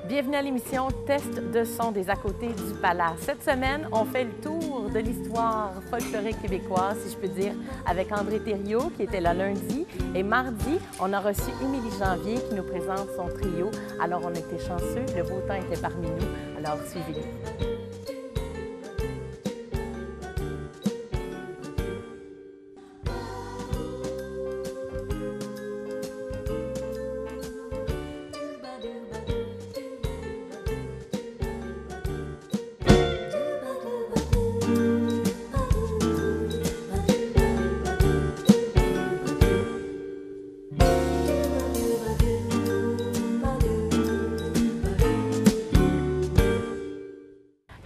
Bienvenue à l'émission Test de son des à côté du Palace. Cette semaine, on fait le tour de l'histoire folklorique québécoise, si je peux dire, avec André Thériault, qui était là lundi. Et mardi, on a reçu Émilie Janvier, qui nous présente son trio. Alors, on était chanceux, le beau temps était parmi nous. Alors, suivez-les.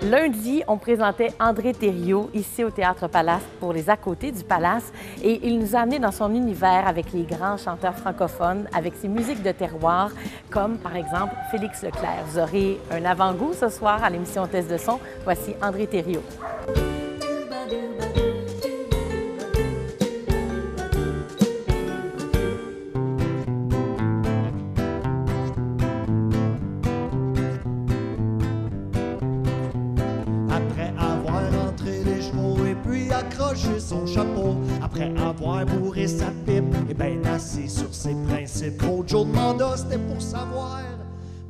Lundi, on présentait André Thériault ici au Théâtre Palace pour les à côté du Palace et il nous a amenés dans son univers avec les grands chanteurs francophones, avec ses musiques de terroir, comme par exemple Félix Leclerc. Vous aurez un avant-goût ce soir à l'émission Test de son. Voici André Thériault. Accroché son chapeau, après avoir bourré sa pipe et bien assis sur ses principaux. Joe demanda c'était pour savoir,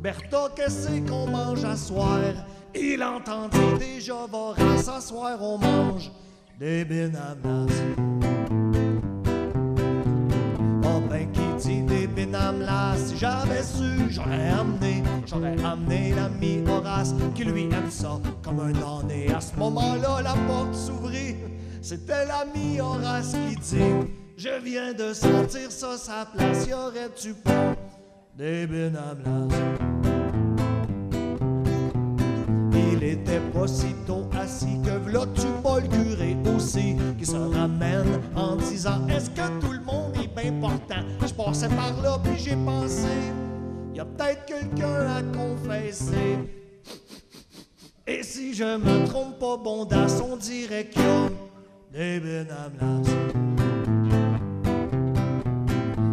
Bertha, qu'est-ce qu'on mange à soir? Il entendit déjà vorace, à soir on mange des binamas. Oh ben qui dit des binamas, si j'avais su, j'aurais amené l'ami Horace, qui lui aime ça comme un damné. À ce moment-là, la porte s'ouvrit. C'était l'ami Horace qui dit: je viens de sentir ça, sa place, y aurait-tu pas des binamas? Il était pas si tôt assis que v'là tu pas le curé aussi, qui se ramène en disant: est-ce que tout le monde est bien portant? Je passais par là puis j'ai pensé, y a peut-être quelqu'un à confesser. Et si je me trompe pas, bondasse, on dirait qu'il y a des binamas.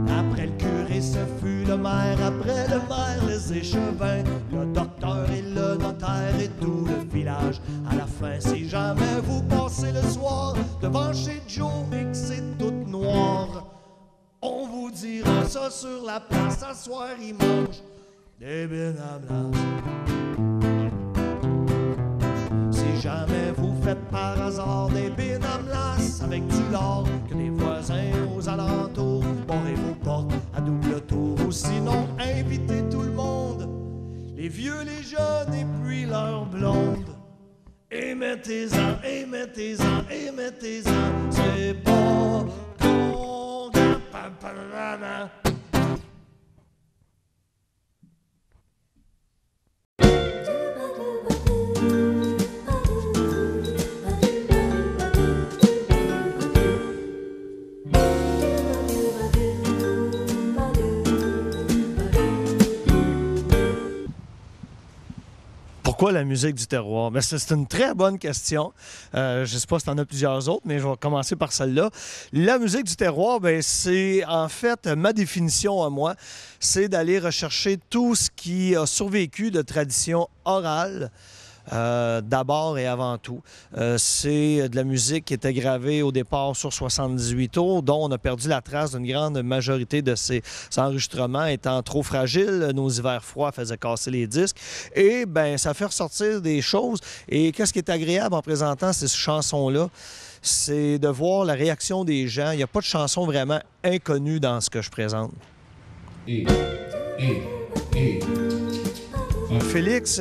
Après le curé, ce fut le maire. Après le maire, les échevins, le docteur et le notaire et tout le village. À la fin, si jamais vous passez le soir devant chez Joe et que c'est tout noir, on vous dira ça sur la place. À soir, il mange des binamas. Si jamais vous faites par hasard des binamas avec du lard, que des voisins aux alentours, barrez vos portes à double tour. Ou sinon, invitez tout le monde, les vieux, les jeunes et puis leurs blondes. Et mettez-en, et mettez-en, et mettez-en, c'est pas con. Pourquoi la musique du terroir? Bien, c'est une très bonne question. Je ne sais pas si tu en as plusieurs autres, mais je vais commencer par celle-là. La musique du terroir, bien, c'est en fait ma définition à moi, c'est d'aller rechercher tout ce qui a survécu de tradition orale. D'abord et avant tout. C'est de la musique qui était gravée au départ sur 78 tours, dont on a perdu la trace d'une grande majorité de ces enregistrements étant trop fragiles. Nos hivers froids faisaient casser les disques. Et bien, ça fait ressortir des choses. Et qu'est-ce qui est agréable en présentant ces chansons-là? C'est de voir la réaction des gens. Il n'y a pas de chanson vraiment inconnue dans ce que je présente. Félix...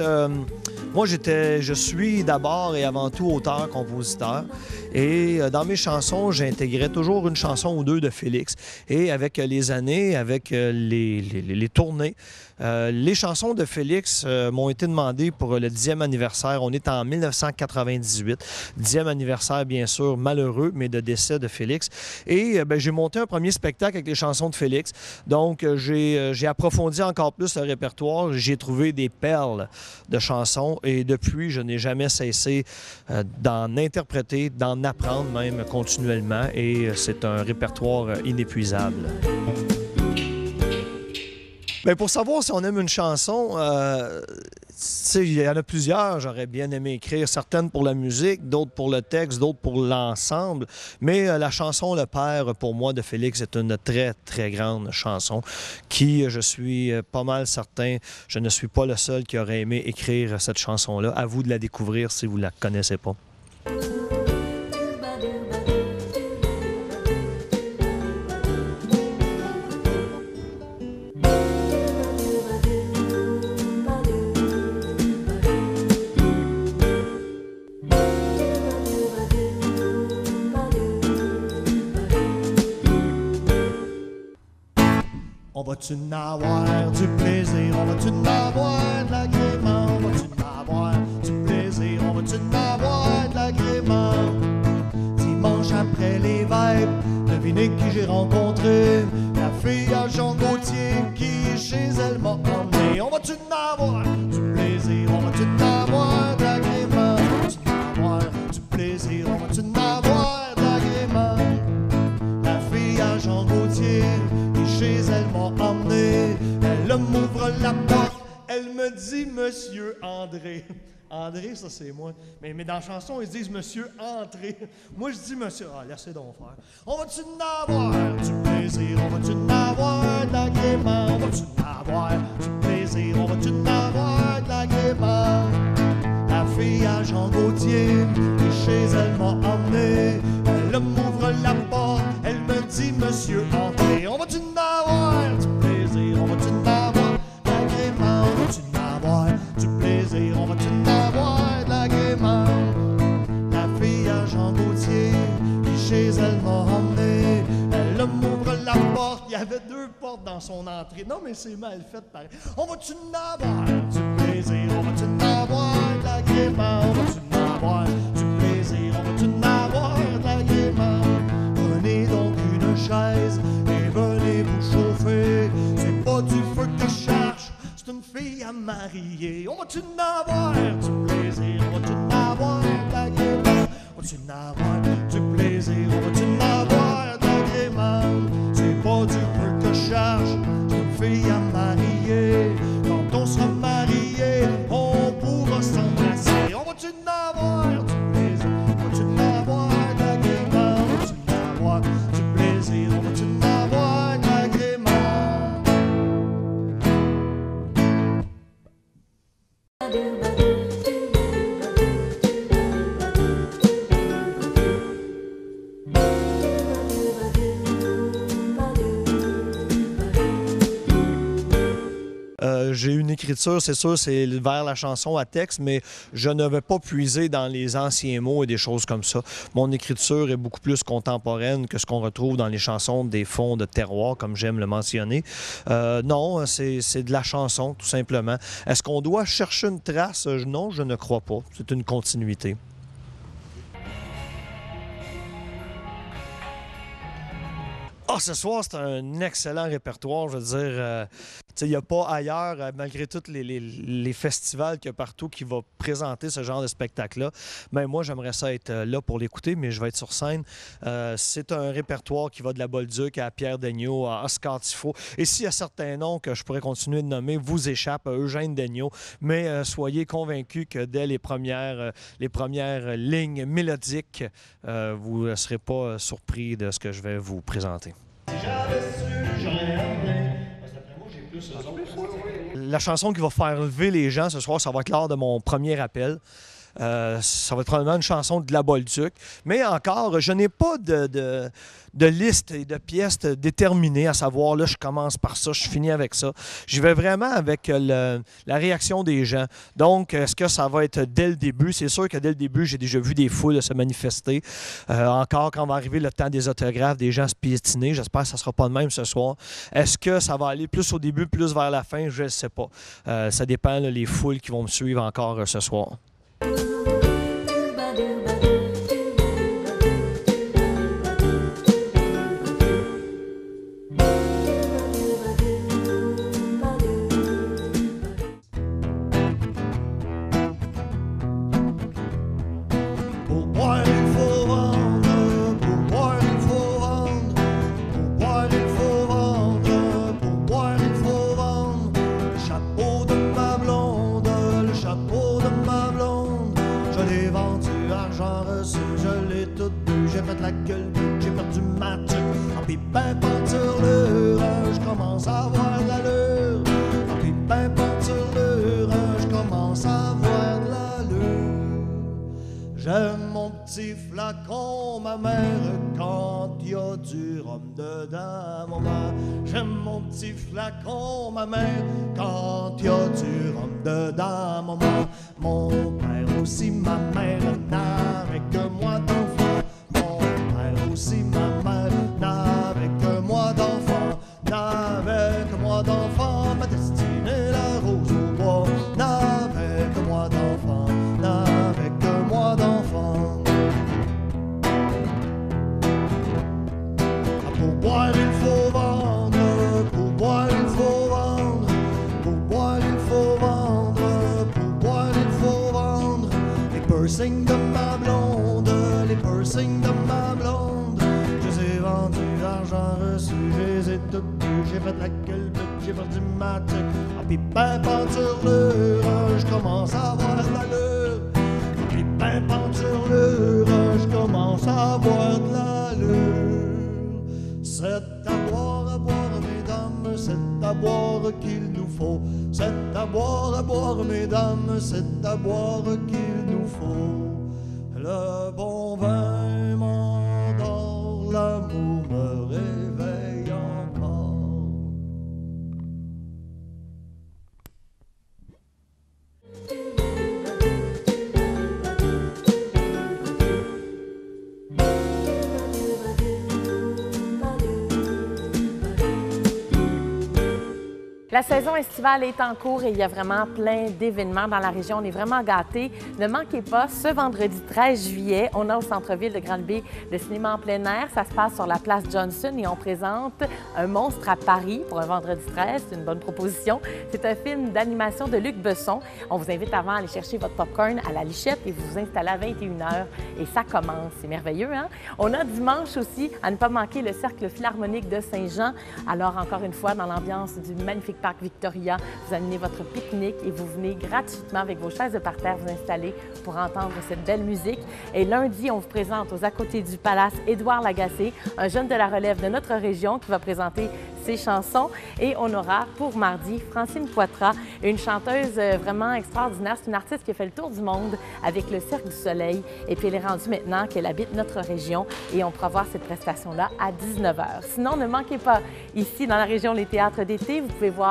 moi, je suis d'abord et avant tout auteur-compositeur. Et dans mes chansons, j'intégrais toujours une chanson ou deux de Félix. Et avec les années, avec les tournées, les chansons de Félix m'ont été demandées pour le 10e anniversaire. On est en 1998. 10e anniversaire, bien sûr, malheureux, mais de décès de Félix. Et j'ai monté un premier spectacle avec les chansons de Félix. Donc, j'ai approfondi encore plus le répertoire. J'ai trouvé des perles de chansons. Et depuis, je n'ai jamais cessé d'en interpréter, d'en apprendre même continuellement. Et c'est un répertoire inépuisable. Bien, pour savoir si on aime une chanson, il y en a plusieurs. J'aurais bien aimé écrire certaines pour la musique, d'autres pour le texte, d'autres pour l'ensemble. Mais la chanson Le Père, pour moi, de Félix, est une très, très grande chanson qui, je suis pas mal certain, je ne suis pas le seul qui aurait aimé écrire cette chanson-là. À vous de la découvrir si vous ne la connaissez pas. On va-tu n'avoir du plaisir? On va-tu n'avoir de l'agrément? On va-tu n'avoir du plaisir? On va-tu n'avoir de l'agrément? Dimanche après les vêpres, devinez qui j'ai rencontré? La fille à Jean Gauthier qui chez elle m'a emmené. On va-tu n'avoir du plaisir? On va-tu n'avoir de l'agrément? On va-tu n'avoir du plaisir? On va-tu n'avoir de l'agrément? La fille à Jean Gauthier chez elle m'a emmené, elle m'ouvre la porte, elle me dit Monsieur André. André, ça c'est moi. Mais dans la chanson, ils disent Monsieur Entré. Moi je dis Monsieur. Ah, laissez donc faire. On va-tu n'avoir du plaisir? On va-tu n'avoir de l'agrément? On va-tu n'avoir du plaisir? On va-tu n'avoir de l'agrément? La fille à Jean Gauthier, et chez elle m'a emmené, elle m'ouvre la porte, elle me dit Monsieur Entré. On va-tu n'avoir du plaisir? On va-tu n'avoir de l'agrément? On va-tu n'avoir du plaisir? On va-tu n'avoir de l'agrément? La fille à Jean Gauthier, qui chez elle m'a emmené, elle m'ouvre la porte. Il y avait 2 portes dans son entrée. Non, mais c'est mal fait pareil. On va-tu n'avoir du plaisir? On va-tu n'avoir de l'agrément? On va-tu n'avoir du plaisir? On va-tu n'avoir de l'agrément? Prenez donc une chaise et venez vous chauffer. C'est pas du feu que je cherche, c'est une fille à marier. On va-tu n'avoir du plaisir? On va-tu n'avoir de l'agrément? On va-tu n'avoir du plaisir? On va-tu n'avoir de l'agrément? C'est pas du feu que je cherche, c'est une fille à marier. Quand on sera marié, on pourra s'embrasser. On va-tu n'avoir du plaisir? On va-tu n'avoir de l'agrément? On va-tu n'avoir du plaisir? On va-tu n'avoir de l'agrément? J'ai une écriture, c'est sûr, c'est vers la chanson à texte, mais je ne vais pas puiser dans les anciens mots et des choses comme ça. Mon écriture est beaucoup plus contemporaine que ce qu'on retrouve dans les chansons des fonds de terroir, comme j'aime le mentionner. Non, c'est de la chanson, tout simplement. Est-ce qu'on doit chercher une trace? Non, je ne crois pas. C'est une continuité. Ah, ce soir, c'est un excellent répertoire. Je veux dire, il n'y a pas ailleurs, malgré tous les festivals qu'il y a partout, qui va présenter ce genre de spectacle-là. Mais moi, j'aimerais ça être là pour l'écouter, mais je vais être sur scène. C'est un répertoire qui va de la Bolduc à Pierre Daigneault, à Oscar Tifo. Et s'il y a certains noms que je pourrais continuer de nommer, vous échappent à Eugène Daigneault. Mais soyez convaincus que dès les premières lignes mélodiques, vous ne serez pas surpris de ce que je vais vous présenter. Si j'avais su, j'aurais aimé. Parce qu'après moi, j'ai plus eux autres. La chanson qui va faire lever les gens ce soir, ça va être lors de mon premier appel. Ça va être probablement une chanson de la Bolduc. Mais encore, je n'ai pas de liste et de pièces déterminées, à savoir, là, je commence par ça, je finis avec ça. J'y vais vraiment avec la réaction des gens. Donc, est-ce que ça va être dès le début? C'est sûr que dès le début, j'ai déjà vu des foules se manifester. Encore, quand va arriver le temps des autographes, des gens se piétiner. J'espère que ça ne sera pas le même ce soir. Est-ce que ça va aller plus au début, plus vers la fin? Je ne sais pas. Ça dépend, là, les foules qui vont me suivre encore ce soir. reçu, je l'ai tout bu. J'ai fait la gueule, j'ai perdu ma tuque. En pipin peinturlure, je commence à avoir de l'allure. En pipin peinturlure, je commence à avoir de l'allure. J'aime mon petit flacon, ma mère, quand y a du rhum dedans, maman. J'aime mon petit flacon, ma mère, quand y a du rhum dedans, maman. Mon père aussi, ma mère, n'avait que moi d'enfant. Mon père aussi, ma mère, n'avait que moi d'enfant. N'avait que moi d'enfant, ma destinée, la rose au bois. N'avait que moi d'enfant, n'avait que moi d'enfant. Pour boire, il faut vendre, pour boire, il faut vendre, pour boire, il faut vendre, pour boire, il faut vendre. Les piercings de ma blonde, les piercings de ma blonde. Je les ai vendus, argent reçu, je les ai tout dus. J'ai fait la gueule, j'ai perdu ma tuque. En pipin peinturlure, je commence à avoir de l'allure. En pipin peinturlure, je commence à avoir de l'allure. C'est à boire, mesdames, c'est à boire qu'il nous faut. C'est à boire, mesdames, c'est à boire qu'il nous faut. Le bon vin m'endort, l'amour me réveille encore. La saison estivale est en cours et il y a vraiment plein d'événements dans la région. On est vraiment gâtés. Ne manquez pas, ce vendredi 13 juillet, on a au centre-ville de Grande-Bay le cinéma en plein air. Ça se passe sur la place Johnson et on présente Un monstre à Paris pour un vendredi 13. C'est une bonne proposition. C'est un film d'animation de Luc Besson. On vous invite avant à aller chercher votre popcorn à la Lichette et vous vous installez à 21h. Et ça commence. C'est merveilleux, hein? On a dimanche aussi, à ne pas manquer, le Cercle Philharmonique de Saint-Jean. Alors, encore une fois, dans l'ambiance du magnifique Parc Victoria, vous amenez votre pique-nique et vous venez gratuitement avec vos chaises de parterre vous installer pour entendre cette belle musique. Et lundi, on vous présente aux à côté du Palace Édouard Lagacé, un jeune de la relève de notre région qui va présenter ses chansons. Et on aura pour mardi Francine Poitras, une chanteuse vraiment extraordinaire. C'est une artiste qui a fait le tour du monde avec le Cirque du Soleil. Et puis elle est rendue maintenant qu'elle habite notre région et on pourra voir cette prestation-là à 19h. Sinon, ne manquez pas, ici dans la région, les théâtres d'été, vous pouvez voir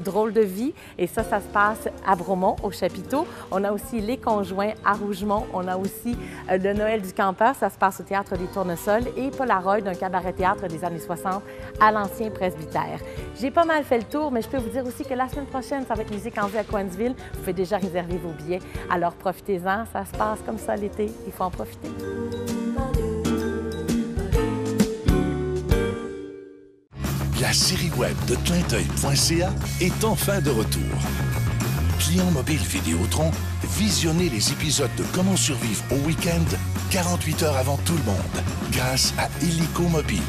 Drôle de vie. Et ça se passe à Bromont, au Chapiteau. On a aussi Les Conjoints à Rougemont. On a aussi le Noël du campeur. Ça se passe au Théâtre des Tournesols. Et Polaroid, un cabaret-théâtre des années 60 à l'Ancien Presbytère. J'ai pas mal fait le tour, mais je peux vous dire aussi que la semaine prochaine, ça va être Musique en vie à Coinsville. Vous pouvez déjà réserver vos billets. Alors profitez-en. Ça se passe comme ça l'été. Il faut en profiter. La série web de clindeuil.ca est enfin de retour. Clients mobiles Vidéotron, visionnez les épisodes de Comment survivre au week-end 48 heures avant tout le monde grâce à Illico Mobile.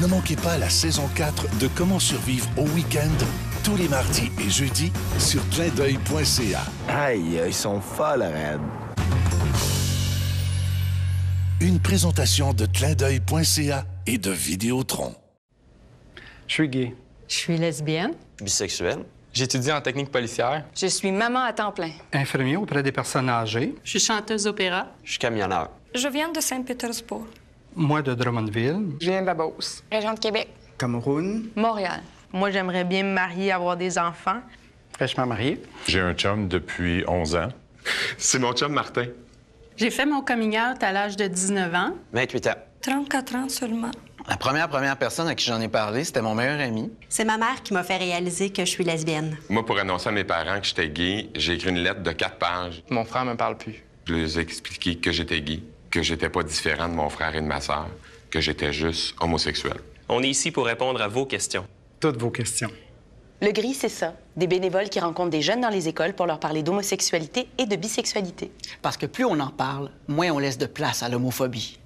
Ne manquez pas la saison 4 de Comment survivre au week-end tous les mardis et jeudis sur clindeuil.ca. Aïe, ils sont folles, Red. Une présentation de clindeuil.ca et de Vidéotron. Je suis gay. Je suis lesbienne. Bisexuel. J'étudie en technique policière. Je suis maman à temps plein. Infirmier auprès des personnes âgées. Je suis chanteuse opéra. Je suis camionneur. Je viens de Saint-Pétersbourg. Moi de Drummondville. Je viens de la Beauce. Région de Québec. Cameroun. Montréal. Moi, j'aimerais bien me marier, avoir des enfants. Fraîchement marié. J'ai un chum depuis 11 ans. C'est mon chum Martin. J'ai fait mon coming out à l'âge de 19 ans. 28 ans. 34 ans seulement. La première personne à qui j'en ai parlé, c'était mon meilleur ami. C'est ma mère qui m'a fait réaliser que je suis lesbienne. Moi, pour annoncer à mes parents que j'étais gay, j'ai écrit une lettre de 4 pages. Mon frère me parle plus. Je leur ai expliqué que j'étais gay, que j'étais pas différent de mon frère et de ma sœur, que j'étais juste homosexuel. On est ici pour répondre à vos questions. Toutes vos questions. Le Gris, c'est ça. Des bénévoles qui rencontrent des jeunes dans les écoles pour leur parler d'homosexualité et de bisexualité. Parce que plus on en parle, moins on laisse de place à l'homophobie.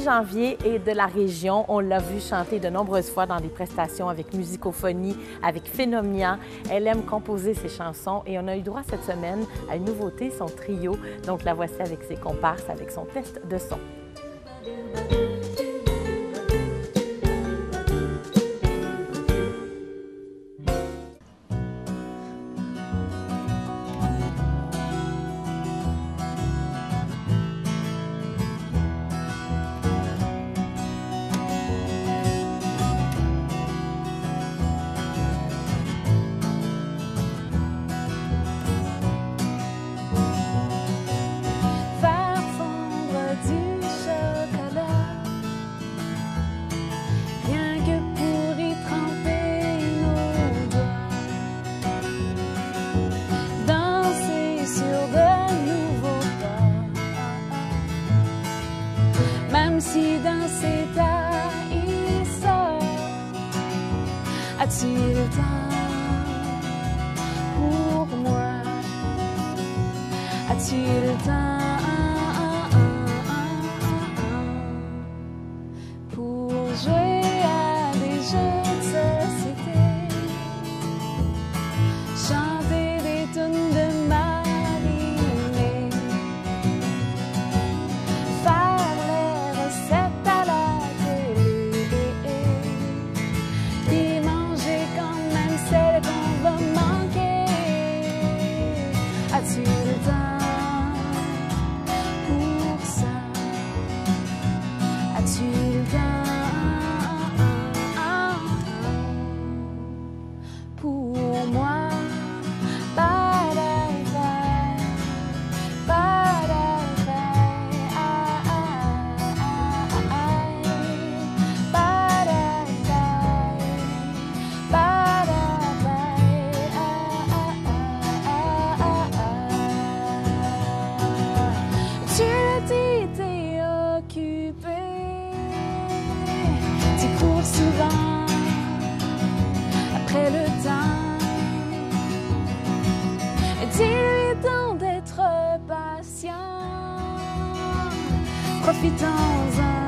janvier et de la région. On l'a vu chanter de nombreuses fois dans des prestations avec Musicophonie, avec Phénomia. Elle aime composer ses chansons et on a eu droit cette semaine à une nouveauté, son trio. Donc la voici avec ses comparses, avec son test de son. Si dans cet haïsseur, as-tu le temps pour moi? As-tu le temps pour jouer à des jeux de société, chanter des tunes de Marie-Mé, faire les recettes à la télé, puis manger quand même celles qu'on va manquer? As-tu le temps pour ça? As-tu le temps pour moi? Tu le dis, t'es occupé, tu cours souvent après le temps. Dis-lui donc d'être patient, profitons-en,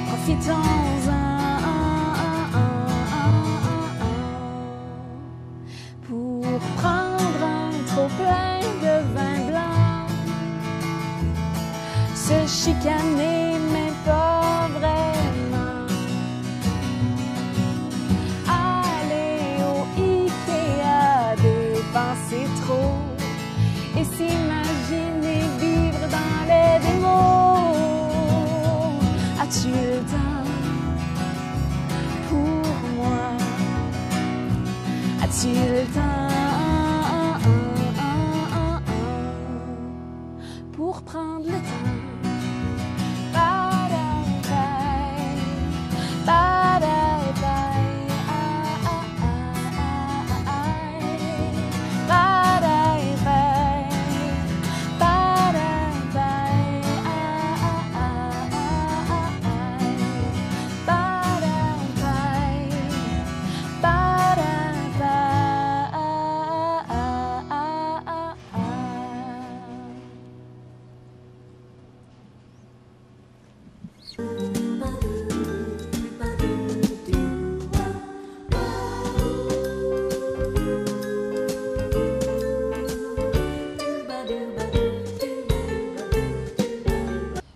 profitons-en pour prendre un trop-plein de vin blanc, se chicaner mais pas vraiment, aller au Ikea, dépenser trop et s'imaginer vivre dans les démos. As-tu le temps pour moi? As-tu le temps pour prendre le temps?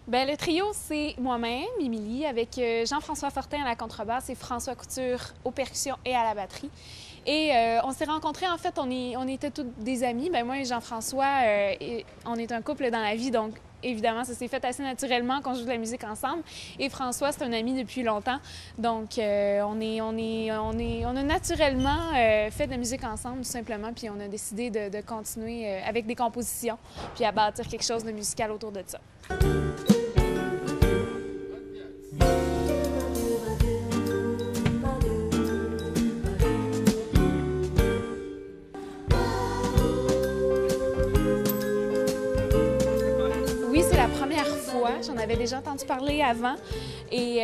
Bien, le trio, c'est moi-même, Émilie, avec Jean-François Fortin à la contrebasse et François Couture aux percussions et à la batterie. Et on s'est rencontrés, en fait, on était tous des amis. Bien, moi et Jean-François, on est un couple dans la vie, donc évidemment, ça s'est fait assez naturellement qu'on joue de la musique ensemble. Et François, c'est un ami depuis longtemps, donc on a naturellement fait de la musique ensemble, tout simplement, puis on a décidé de continuer avec des compositions, puis à bâtir quelque chose de musical autour de ça. Oui, c'est la première fois. J'en avais déjà entendu parler avant et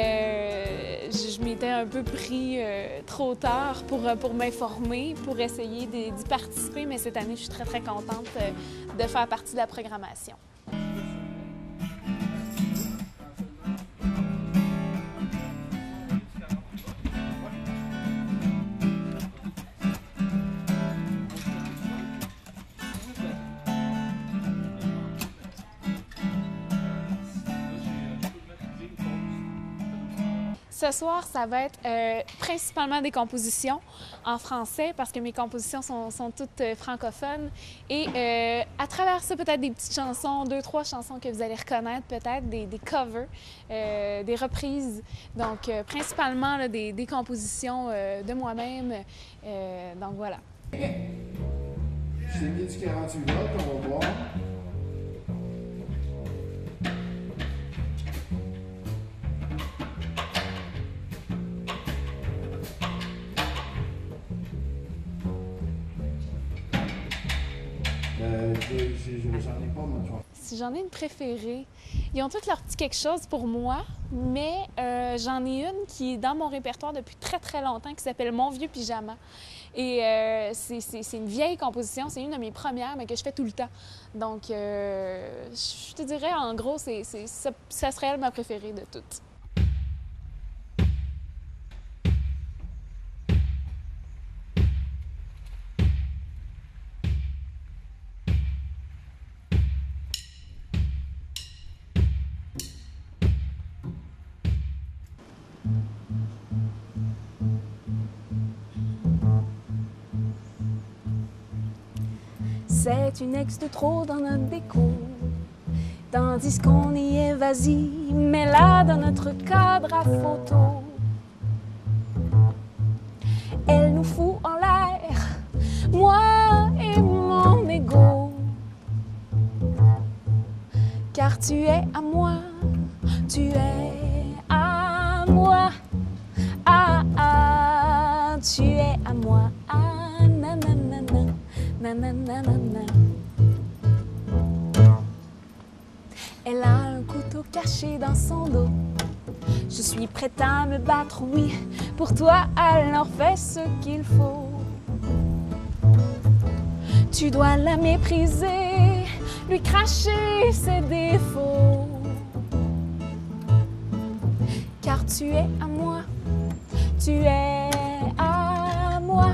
je m'étais un peu pris trop tard pour m'informer, pour essayer d'y participer. Mais cette année, je suis très, très contente de faire partie de la programmation. Ce soir, ça va être principalement des compositions en français parce que mes compositions sont toutes francophones. Et à travers ça, peut-être des petites chansons, 2-3 chansons que vous allez reconnaître, peut-être des covers, des reprises. Donc, principalement là, des compositions de moi-même. Donc, voilà. Je t'ai mis du 48 volts, on va voir. J'en ai pas, moi. Si j'en ai une préférée, ils ont toutes leur petit quelque chose pour moi, mais j'en ai une qui est dans mon répertoire depuis très, très longtemps, qui s'appelle Mon vieux pyjama. Et c'est une vieille composition, c'est une de mes premières, mais que je fais tout le temps. Donc, je te dirais, en gros, ça serait elle ma préférée de toutes. C'est une ex de trop dans notre déco, tandis qu'on y est vas-y, mais là dans notre cadre à photo, elle nous fout en l'air, moi et mon ego. Car tu es à moi, tu es à moi, ah ah, tu es à moi, ah nanana. Nanana. Elle a un couteau caché dans son dos. Je suis prête à me battre, oui. Pour toi, alors fais ce qu'il faut. Tu dois la mépriser, lui cracher ses défauts. Car tu es à moi, tu es à moi.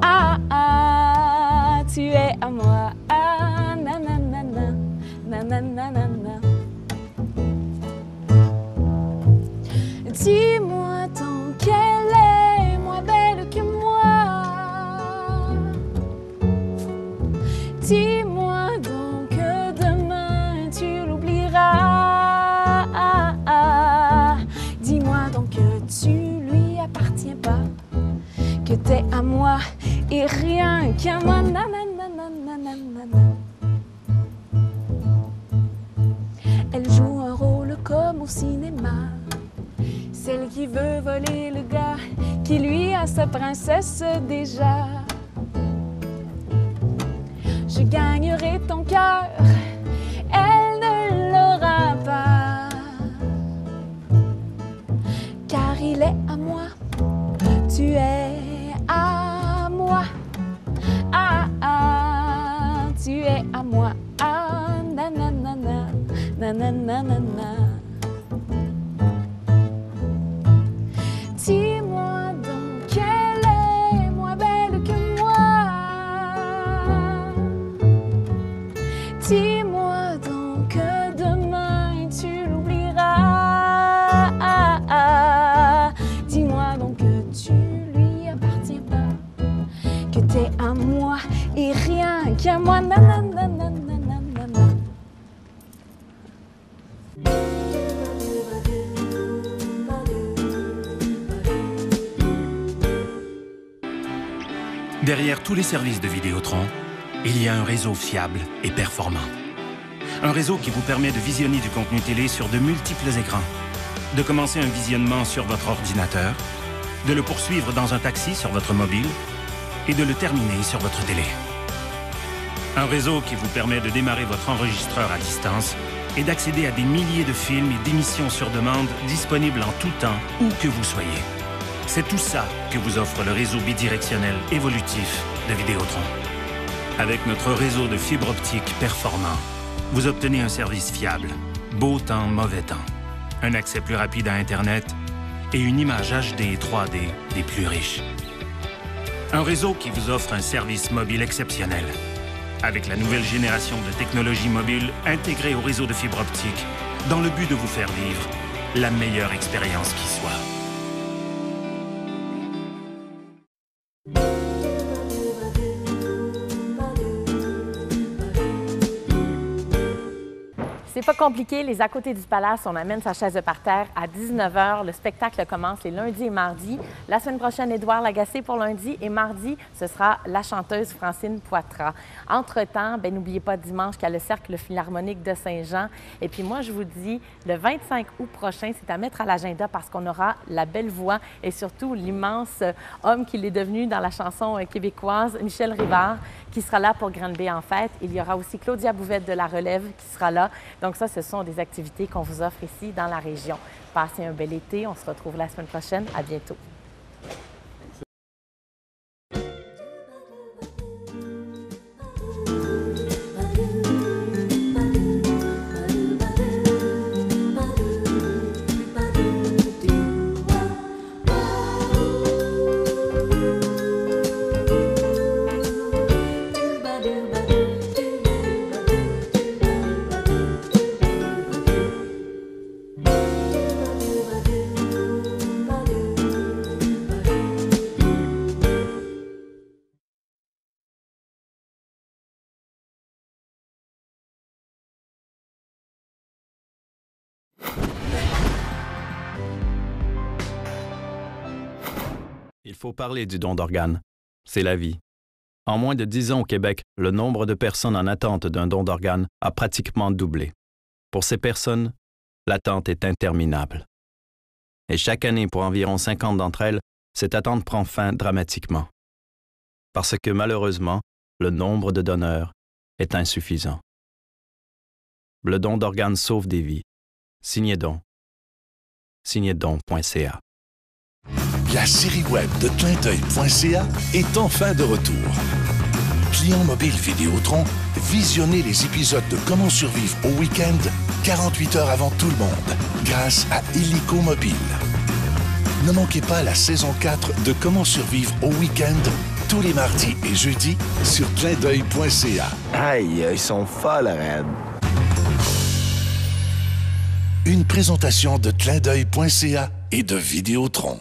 Ah ah, tu es à moi, ah nanana, nanana. Dis-moi tant qu'elle est moins belle que moi. Dis-moi donc que demain tu l'oublieras. Ah, ah. Dis-moi donc que tu lui appartiens pas, que t'es à moi et rien qu'à moi. Elle joue un rôle comme au cinéma, celle qui veut voler le gars qui lui a sa princesse déjà. Je gagnerai ton cœur, elle ne l'aura pas, car il est à moi, tu es à moi, ah ah, tu es à moi, ah nanana, nanana. Dis-moi donc qu'elle est moins belle que moi. Dis-moi donc que demain tu l'oublieras. Ah, ah. Dis-moi donc que tu lui appartiens pas, que t'es à moi et rien qu'à moi. Nanana. Derrière tous les services de Vidéotron, il y a un réseau fiable et performant. Un réseau qui vous permet de visionner du contenu télé sur de multiples écrans, de commencer un visionnement sur votre ordinateur, de le poursuivre dans un taxi sur votre mobile et de le terminer sur votre télé. Un réseau qui vous permet de démarrer votre enregistreur à distance et d'accéder à des milliers de films et d'émissions sur demande disponibles en tout temps, où que vous soyez. C'est tout ça que vous offre le réseau bidirectionnel évolutif de Vidéotron. Avec notre réseau de fibre optique performant, vous obtenez un service fiable, beau temps, mauvais temps, un accès plus rapide à Internet et une image HD et 3D des plus riches. Un réseau qui vous offre un service mobile exceptionnel, avec la nouvelle génération de technologies mobiles intégrées au réseau de fibre optique, dans le but de vous faire vivre la meilleure expérience qui soit. C'est pas compliqué, les à côté du palace, on amène sa chaise de parterre à 19h. Le spectacle commence les lundis et mardis. La semaine prochaine, Édouard Lagacé pour lundi et mardi, ce sera la chanteuse Francine Poitras. Entre-temps, n'oubliez pas dimanche qu'il y a le Cercle Philharmonique de Saint-Jean. Et puis moi, je vous dis, le 25 août prochain, c'est à mettre à l'agenda parce qu'on aura la belle voix et surtout l'immense homme qu'il est devenu dans la chanson québécoise, Michel Rivard, qui sera là pour Granby en fête. Il y aura aussi Claudia Bouvette de La Relève qui sera là. Donc ça, ce sont des activités qu'on vous offre ici dans la région. Passez un bel été. On se retrouve la semaine prochaine. À bientôt. Il faut parler du don d'organes. C'est la vie. En moins de 10 ans au Québec, le nombre de personnes en attente d'un don d'organes a pratiquement doublé. Pour ces personnes, l'attente est interminable. Et chaque année, pour environ 50 d'entre elles, cette attente prend fin dramatiquement. Parce que malheureusement, le nombre de donneurs est insuffisant. Le don d'organes sauve des vies. Signez don. Signez-don.ca. La série web de clinteuil.ca est enfin de retour. Clients mobiles Vidéotron, visionnez les épisodes de Comment survivre au week-end 48 heures avant tout le monde grâce à Illico Mobile. Ne manquez pas la saison 4 de Comment survivre au week-end tous les mardis et jeudis sur clinteuil.ca. Aïe, ils sont folles, Red. Une présentation de clinteuil.ca et de Vidéotron.